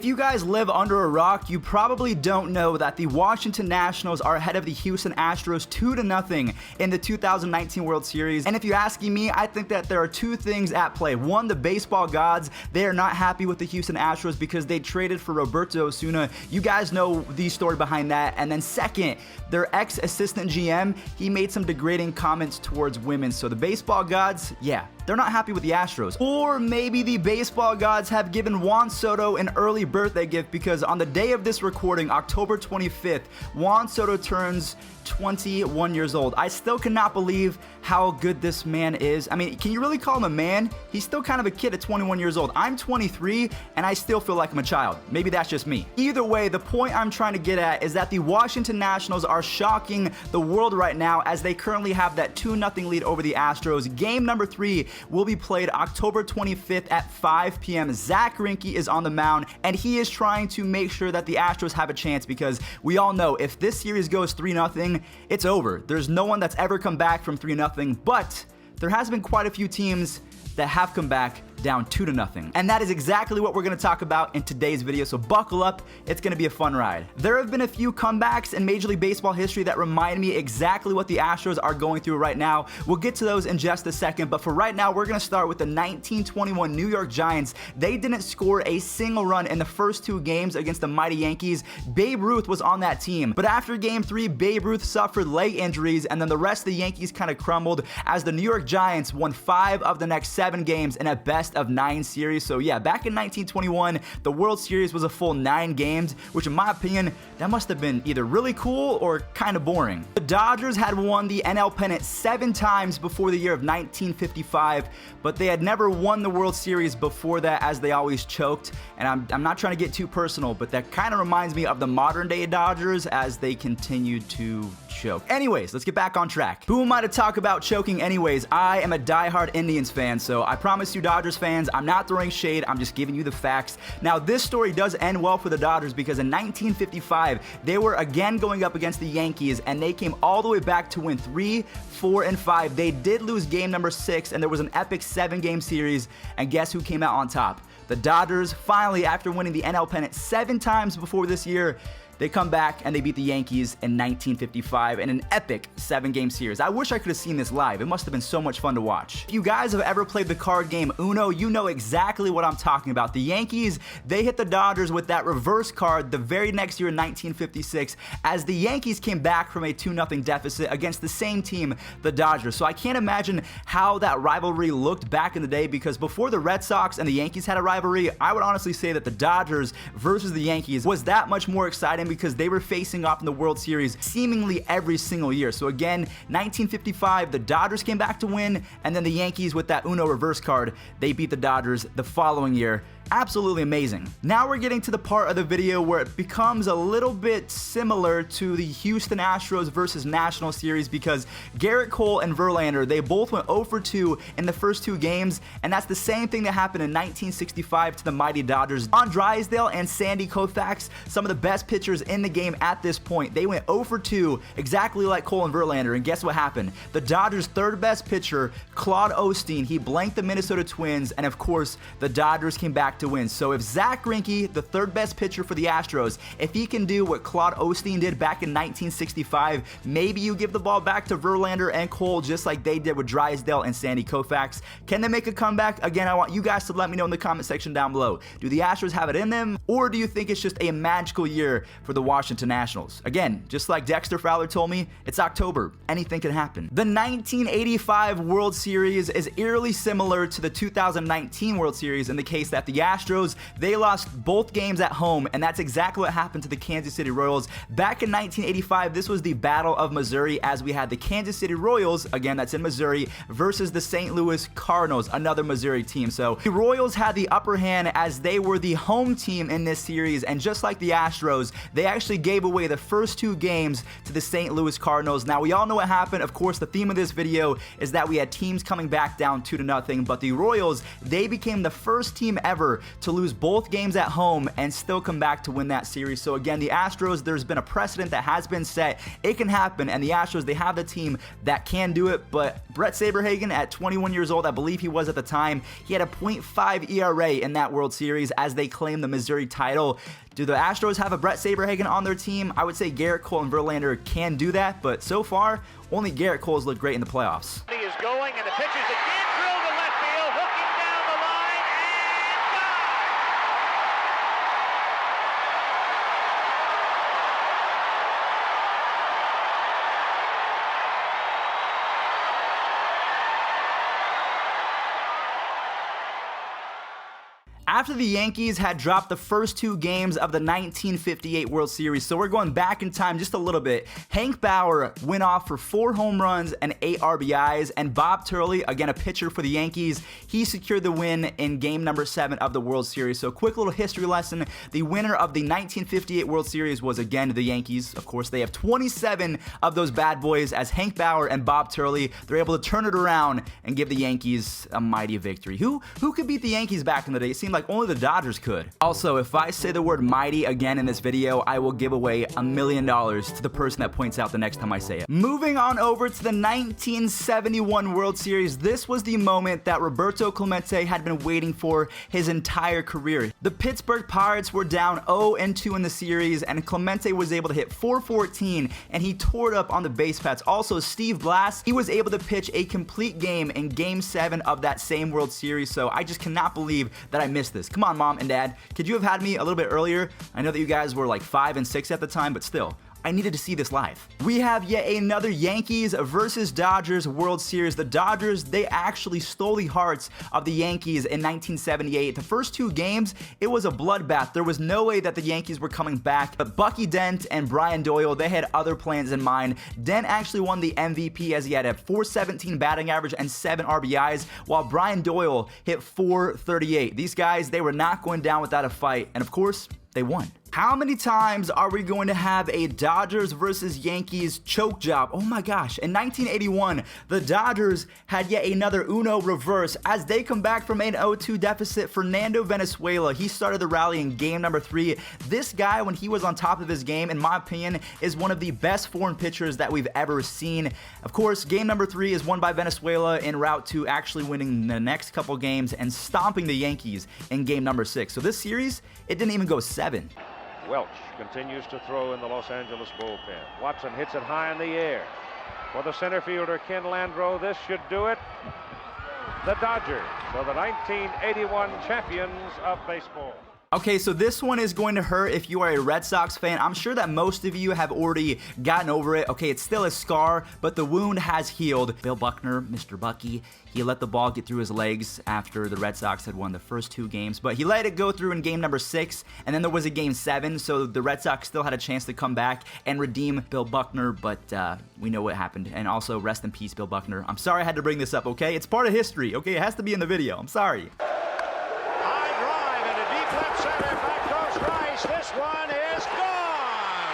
If you guys live under a rock, you probably don't know that the Washington Nationals are ahead of the Houston Astros 2-0 in the 2019 World Series. And if you're asking me, I think that there are two things at play. One, the baseball gods, they are not happy with the Houston Astros because they traded for Roberto Osuna. You guys know the story behind that. And then second, their ex-assistant GM, he made some degrading comments towards women. So the baseball gods, yeah, they're not happy with the Astros. Or maybe the baseball gods have given Juan Soto an early birthday gift because on the day of this recording, October 25th, Juan Soto turns 21 years old. I still cannot believe how good this man is. I mean, can you really call him a man? He's still kind of a kid at 21 years old. I'm 23 and I still feel like I'm a child. Maybe that's just me. Either way, the point I'm trying to get at is that the Washington Nationals are shocking the world right now as they currently have that 2-0 lead over the Astros. Game number 3 will be played October 25th at 5 p.m. Zach Greinke is on the mound and he is trying to make sure that the Astros have a chance because we all know if this series goes 3-0, it's over. There's no one that's ever come back from 3-0, but there has been quite a few teams that have come back down 2-0. And that is exactly what we're going to talk about in today's video, so buckle up, it's going to be a fun ride. There have been a few comebacks in Major League Baseball history that remind me exactly what the Astros are going through right now. We'll get to those in just a second, but for right now, we're going to start with the 1921 New York Giants. They didn't score a single run in the first 2 games against the mighty Yankees. Babe Ruth was on that team, but after Game 3, Babe Ruth suffered leg injuries, and then the rest of the Yankees kind of crumbled as the New York Giants won 5 of the next 7 games in a best of 9 series. So yeah, back in 1921, the World Series was a full 9 games, which in my opinion, that must have been either really cool or kind of boring. The Dodgers had won the NL pennant 7 times before the year of 1955, but they had never won the World Series before that as they always choked. And I'm not trying to get too personal, but that kind of reminds me of the modern day Dodgers as they continue to choke. Anyways, let's get back on track. Who am I to talk about choking anyways? I am a diehard Indians fan, so I promise you Dodgers fans, I'm not throwing shade, I'm just giving you the facts. Now, this story does end well for the Dodgers because in 1955, they were again going up against the Yankees and they came all the way back to win 3, 4, and 5. They did lose game number 6 and there was an epic 7-game series, and guess who came out on top? The Dodgers. Finally, after winning the NL pennant 7 times before this year, they come back and they beat the Yankees in 1955 in an epic 7-game series. I wish I could have seen this live. It must have been so much fun to watch. If you guys have ever played the card game Uno, you know exactly what I'm talking about. The Yankees, they hit the Dodgers with that reverse card the very next year in 1956 as the Yankees came back from a 2-0 deficit against the same team, the Dodgers. So I can't imagine how that rivalry looked back in the day because before the Red Sox and the Yankees had a rivalry, I would honestly say that the Dodgers versus the Yankees was that much more exciting because they were facing off in the World Series seemingly every single year. So again, 1955, the Dodgers came back to win, and then the Yankees with that Uno reverse card, they beat the Dodgers the following year. Absolutely amazing. Now we're getting to the part of the video where it becomes a little bit similar to the Houston Astros versus National series because Garrett Cole and Verlander, they both went 0 for 2 in the first 2 games, and that's the same thing that happened in 1965 to the mighty Dodgers. Don Drysdale and Sandy Koufax, some of the best pitchers in the game at this point, they went 0 for 2, exactly like Cole and Verlander, and guess what happened? The Dodgers' third best pitcher, Claude Osteen, he blanked the Minnesota Twins, and of course, the Dodgers came back to win. So if Zach Greinke, the third best pitcher for the Astros, if he can do what Claude Osteen did back in 1965, maybe you give the ball back to Verlander and Cole just like they did with Drysdale and Sandy Koufax. Can they make a comeback? Again, I want you guys to let me know in the comment section down below. Do the Astros have it in them, or do you think it's just a magical year for the Washington Nationals? Again, just like Dexter Fowler told me, it's October. Anything can happen. The 1985 World Series is eerily similar to the 2019 World Series in the case that the Astros, they lost both games at home, and that's exactly what happened to the Kansas City Royals. Back in 1985, this was the Battle of Missouri as we had the Kansas City Royals, again that's in Missouri, versus the St. Louis Cardinals, another Missouri team. So the Royals had the upper hand as they were the home team in this series, and just like the Astros, they actually gave away the first 2 games to the St. Louis Cardinals. Now we all know what happened. Of course, the theme of this video is that we had teams coming back down 2-0, but the Royals, they became the first team ever Bauer to lose both games at home and still come back to win that series. So again, the Astros, there's been a precedent that has been set. It can happen, and the Astros, they have the team that can do it. But Brett Saberhagen, at 21 years old, I believe he was at the time, he had a .5 ERA in that World Series as they claimed the Missouri title. Do the Astros have a Brett Saberhagen on their team? I would say Garrett Cole and Verlander can do that, but so far, only Garrett Cole's looked great in the playoffs. He is going, and the pitch is again drilled to left field, hooking down the line, and gone! After the Yankees had dropped the first two games of the 1958 World Series, so we're going back in time just a little bit, Hank Bauer went off for 4 home runs and 8 RBIs, and Bob Turley, again a pitcher for the Yankees, he secured the win in game number 7 of the World Series. So quick little history lesson, the winner of the 1958 World Series was again the Yankees. Of course, they have 27 of those bad boys as Hank Bauer and Bob Turley, they're able to turn it around and give the Yankees a mighty victory. Who could beat the Yankees back in the day? It seemed like only the Dodgers could. Also, if I say the word mighty again in this video, I will give away $1 million to the person that points out the next time I say it. Moving on over to the 1971 World Series, this was the moment that Roberto Clemente had been waiting for his entire career. The Pittsburgh Pirates were down 0-2 in the series, and Clemente was able to hit .414, and he tore it up on the base paths. Also, Steve Blass, he was able to pitch a complete game in Game 7 of that same World Series, so I just cannot believe that I missed this. Come on, Mom and Dad, could you have had me a little bit earlier? I know that you guys were like 5 and 6 at the time, but still, I needed to see this live. We have yet another Yankees versus Dodgers World Series. The Dodgers, they actually stole the hearts of the Yankees in 1978. The first 2 games, it was a bloodbath. There was no way that the Yankees were coming back, but Bucky Dent and Brian Doyle, they had other plans in mind. Dent actually won the MVP as he had a .417 batting average and 7 RBIs, while Brian Doyle hit .438. These guys, they were not going down without a fight, and of course, they won. How many times are we going to have a Dodgers versus Yankees choke job? Oh my gosh. In 1981, the Dodgers had yet another Uno reverse as they come back from an 0-2 deficit. Fernando Valenzuela, he started the rally in game number 3. This guy, when he was on top of his game, in my opinion, is one of the best foreign pitchers that we've ever seen. Of course, game number 3 is won by Venezuela en route to actually winning the next couple games and stomping the Yankees in game number 6. So this series, it didn't even go 7. Welch continues to throw in the Los Angeles bullpen. Watson hits it high in the air. For the center fielder, Ken Landreau, this should do it. The Dodgers are the 1981 champions of baseball. Okay, so this one is going to hurt if you are a Red Sox fan. I'm sure that most of you have already gotten over it. Okay, it's still a scar, but the wound has healed. Bill Buckner, Mr. Bucky, he let the ball get through his legs after the Red Sox had won the first 2 games, but he let it go through in game number 6, and then there was a game 7, so the Red Sox still had a chance to come back and redeem Bill Buckner, but we know what happened. And also, rest in peace, Bill Buckner. I'm sorry I had to bring this up, okay? It's part of history, okay? It has to be in the video. I'm sorry. This one is gone.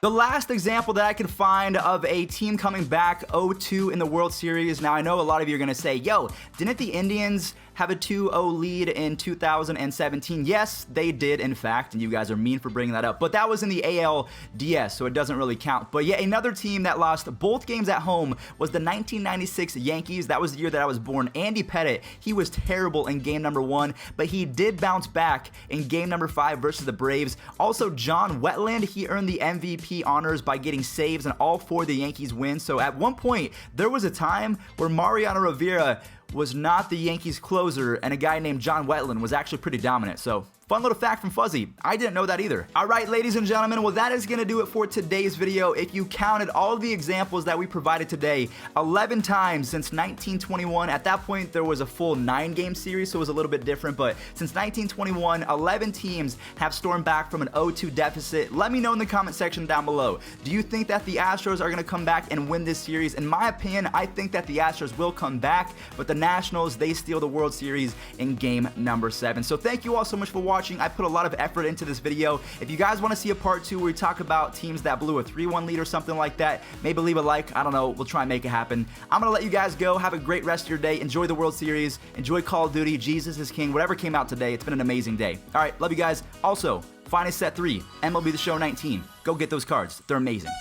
The last example that I could find of a team coming back 0-2 in the World Series. Now, I know a lot of you are going to say, yo, didn't the Indians have a 2-0 lead in 2017? Yes, they did, in fact, and you guys are mean for bringing that up, but that was in the ALDS, so it doesn't really count. But yet another team that lost both games at home was the 1996 Yankees. That was the year that I was born. Andy Pettitte, he was terrible in game number 1, but he did bounce back in game number 5 versus the Braves. Also, John Wetland, he earned the MVP honors by getting saves in all 4 of the Yankees wins. So at one point, there was a time where Mariano Rivera was not the Yankees closer, and a guy named John Wetland was actually pretty dominant. So fun little fact from Fuzzy. I didn't know that either. All right, ladies and gentlemen, well, that is going to do it for today's video. If you counted all of the examples that we provided today, 11 times since 1921. At that point, there was a full 9-game series, so it was a little bit different. But since 1921, 11 teams have stormed back from an 0-2 deficit. Let me know in the comment section down below. Do you think that the Astros are going to come back and win this series? In my opinion, I think that the Astros will come back, but the Nationals, they steal the World Series in game number 7. So thank you all so much for watching. watching. I put a lot of effort into this video. If you guys want to see a part 2 where we talk about teams that blew a 3-1 lead or something like that, maybe leave a like. I don't know. We'll try and make it happen. I'm going to let you guys go. Have a great rest of your day. Enjoy the World Series. Enjoy Call of Duty. Jesus is King. Whatever came out today. It's been an amazing day. All right. Love you guys. Also, Finest Set 3, MLB The Show 19. Go get those cards. They're amazing.